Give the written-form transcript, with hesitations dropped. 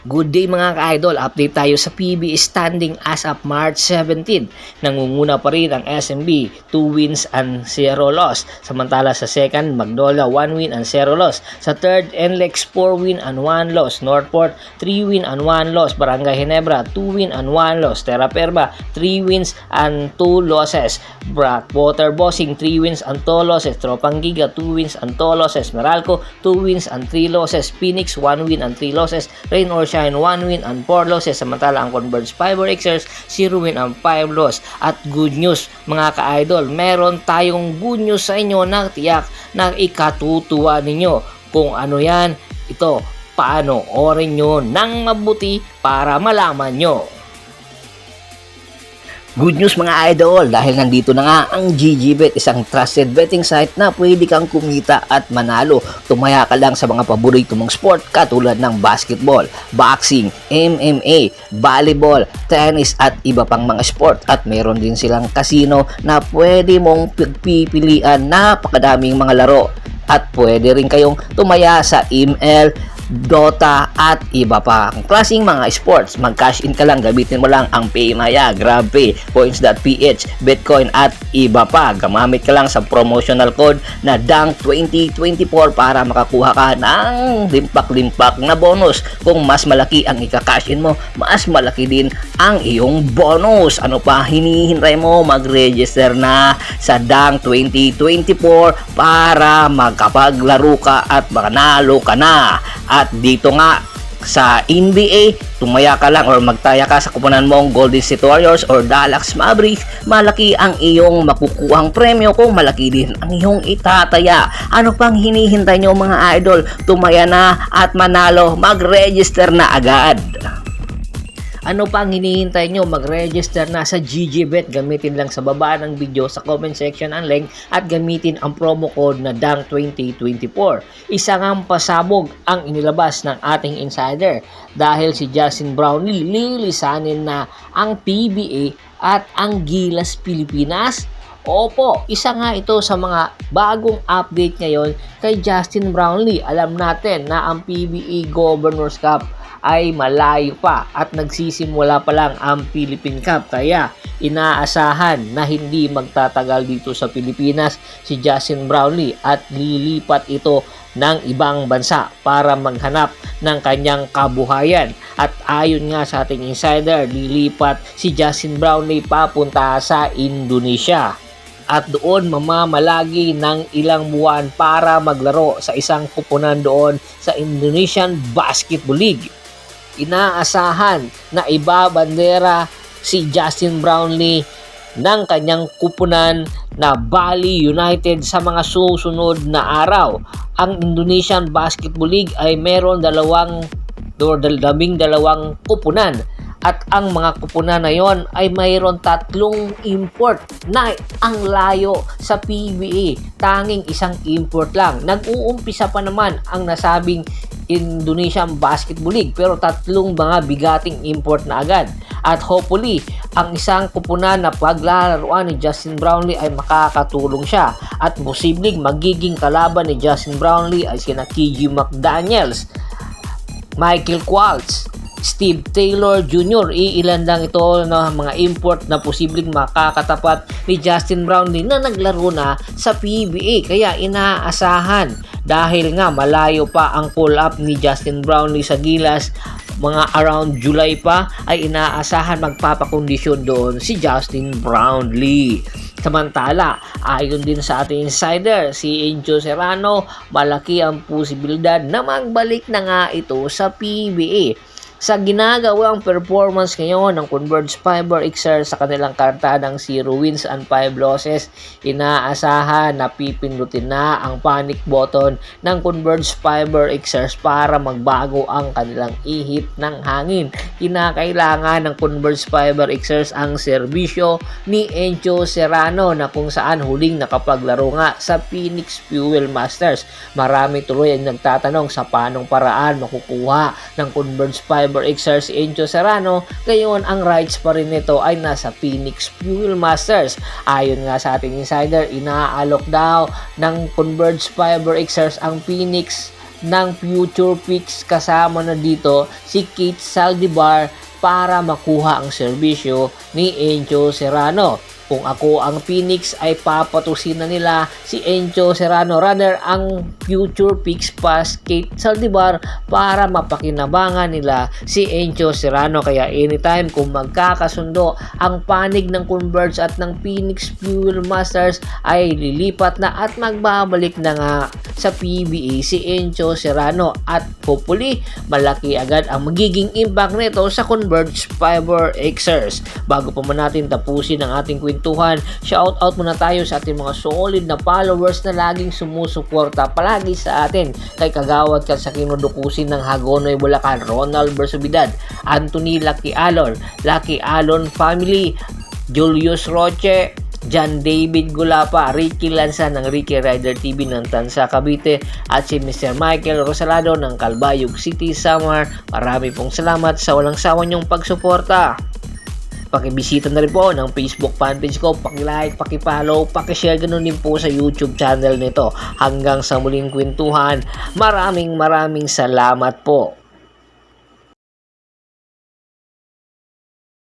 Good day mga ka-idol, update tayo sa PBA standing as of March 17. Nangunguna pa rin ang SMB, 2 wins and 0 loss. Samantala sa second, Magnolia 1 win and 0 loss. Sa third, NLEX 4 win and 1 loss. Northport 3 win and 1 loss. Barangay Ginebra 2 win and 1 loss. Terra Firma 3 wins and 2 losses. Blackwater Bossing 3 wins and 2 losses. Tropang Giga 2 wins and 2 losses. Meralco 2 wins and 3 losses. Phoenix 1 win and 3 losses. Rain or Shine 1 win and 4 losses. Samantala ang Converge Fiber Xers 0 win and 5 loss. At good news mga ka-idol, meron tayong good news sa inyo na tiyak na ikatutuwa ninyo. Kung ano yan, ito, paano orin nyo ng mabuti para malaman nyo. Good news mga idol, dahil nandito na nga ang GGBet, isang trusted betting site na pwede kang kumita at manalo. Tumaya ka lang sa mga paborito mong sport katulad ng basketball, boxing, MMA, volleyball, tennis at iba pang mga sport. At meron din silang casino na pwede mong pagpipilian, napakadaming mga laro. At pwede rin kayong tumaya sa ML, Dota at iba pa ang klaseng mga sports. Mag-cash in ka lang, gamitin mo lang ang PayMaya, GrabPay, Coins.ph, Bitcoin at iba pa. Gamamit ka lang sa promotional code na DANG2024 para makakuha ka ng limpak-limpak na bonus. Kung mas malaki ang ika-cash in mo, mas malaki din ang iyong bonus. Ano pa hinihintay mo? Mag-register na sa DANG2024 para magkapaglaro ka at makanalo ka na. At dito nga sa NBA, tumaya ka lang or magtaya ka sa kupunan mong Golden State Warriors or Dallas Mavericks, malaki ang iyong makukuhang premyo kung malaki din ang iyong itataya. Ano pang hinihintay nyo mga idol? Tumaya na at manalo, mag-register na agad. Ano pang hinihintay nyo? Mag-register na sa GGBet. Gamitin lang sa baba ng video sa comment section ang link at gamitin ang promo code na DANG2024. Isa ngang pasabog ang inilabas ng ating insider dahil si Justin Brownlee lilisanin na ang PBA at ang Gilas Pilipinas. Opo, isa nga ito sa mga bagong update ngayon kay Justin Brownlee. Alam natin na ang PBA Governors Cup ay malayo pa at nagsisimula pa lang ang Philippine Cup, kaya inaasahan na hindi magtatagal dito sa Pilipinas si Justin Brownlee at lilipat ito ng ibang bansa para maghanap ng kanyang kabuhayan. At ayon nga sa ating insider, lilipat si Justin Brownlee papunta sa Indonesia at doon mamamalagi ng ilang buwan para maglaro sa isang kupunan doon sa Indonesian Basketball League. Inaasahan na ibabandera si Justin Brownlee ng kanyang kupunan na Bali United sa mga susunod na araw. Ang Indonesian Basketball League ay meron 12 kupunan at ang mga kupunan na yon ay mayroon 3 import na ang layo sa PBA. Tanging isang import lang. Nag-uumpisa pa naman ang nasabing Indonesian Basketball League pero 3 mga bigating import na agad. At hopefully, ang isang kupunan na paglalaroan ni Justin Brownlee ay makakatulong siya. At posibleng magiging kalaban ni Justin Brownlee ay sina KG McDaniels, Michael Quartz, Steve Taylor Jr. Iilan lang ito na mga import na posibleng makakatapat ni Justin Brownlee na naglaro na sa PBA. Kaya inaasahan dahil nga malayo pa ang pull-up ni Justin Brownlee sa Gilas, mga around July pa ay inaasahan magpapakondisyon doon si Justin Brownlee. Samantala, ayon din sa ating insider, si Enzo Serrano, malaki ang posibilidad na magbalik na nga ito sa PBA. Sa ginagawang performance ngayon ng Converge Fiber Xers sa kanilang kartadang 0 wins and 5 losses, inaasahan na pipindutin na ang panic button ng Converge Fiber Xers para magbago ang kanilang ihip ng hangin. Kinakailangan ng Converge Fiber Xers ang serbisyo ni Enzo Serrano na kung saan huling nakapaglaro nga sa Phoenix Fuel Masters. Marami tuloy ang nagtatanong sa paanong paraan makukuha ng Converge Fiber Xers si Enzo Serrano. Ngayon ang rights pa rin nito ay nasa Phoenix Fuel Masters. Ayon nga sa ating insider, inaalok daw ng Converge Fiber Xers ang Phoenix ng Future Picks, kasama na dito si Kate Saldivar para makuha ang serbisyo ni Enzo Serrano. Kung ako ang Phoenix ay papatusin na nila si Enzo Serrano, rather ang Future Picks pass Kate Saldivar para mapakinabangan nila si Enzo Serrano. Kaya anytime kung magkakasundo ang panig ng Converge at ng Phoenix Fuel Masters ay lilipat na at magbabalik na nga sa PBA si Enzo Serrano, at hopefully malaki agad ang magiging impact nito sa Converge Fiber Xers. Bago pa man natin tapusin ang ating kwentuhan, shout out muna tayo sa ating mga solid na followers na laging sumusuporta palagi sa atin. Kay Kagawad Katsakino Dukusin ng Hagonoy, Bulacan, Ronald Bersubidad, Anthony Lucky Alon family, Julius Roche, John David Gulapa, Ricky Lanza ng Ricky Rider TV ng Tansa, Cavite, at si Mr. Michael Rosalado ng Calbayog City, Samar. Marami pong salamat sa walang sawa niyong pagsuporta. Pakibisita na rin po ng Facebook fanpage ko, paki-like, paki-follow, paki-share, ganun din po sa YouTube channel nito. Hanggang sa muling kwentuhan, maraming salamat po.